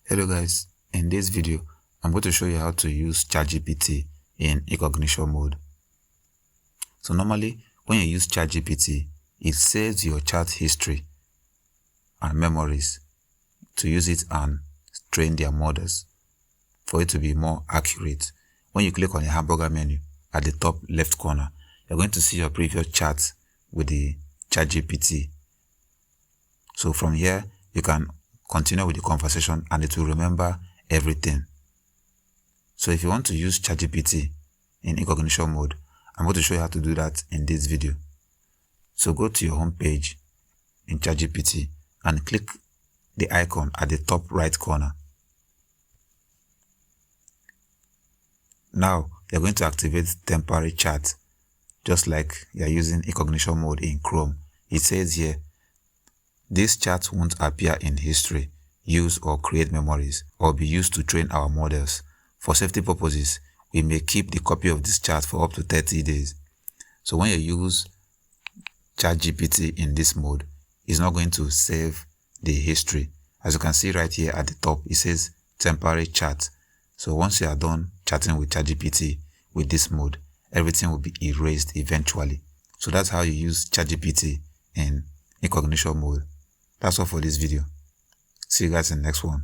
Hello guys, in this video I'm going to show you how to use ChatGPT in Incognito mode. So normally when you use ChatGPT, it saves your chat history and memories to use it and train their models for it to be more accurate. When you click on the hamburger menu at the top left corner, you're going to see your previous chat with the ChatGPT. So from here you can continue with the conversation and it will remember everything. So if you want to use ChatGPT in Incognito mode, I'm going to show you how to do that in this video. So go to your home page in ChatGPT and click the icon at the top right corner. Now you're going to activate temporary chat just like you're using Incognito mode in Chrome. It says here, this chat won't appear in history, use or create memories, or be used to train our models. For safety purposes, we may keep the copy of this chat for up to 30 days. So when you use ChatGPT in this mode, it's not going to save the history. As you can see right here at the top, it says temporary chat. So once you are done chatting with ChatGPT with this mode, everything will be erased eventually. So that's how you use ChatGPT in Incognito mode. That's all for this video. See you guys in the next one.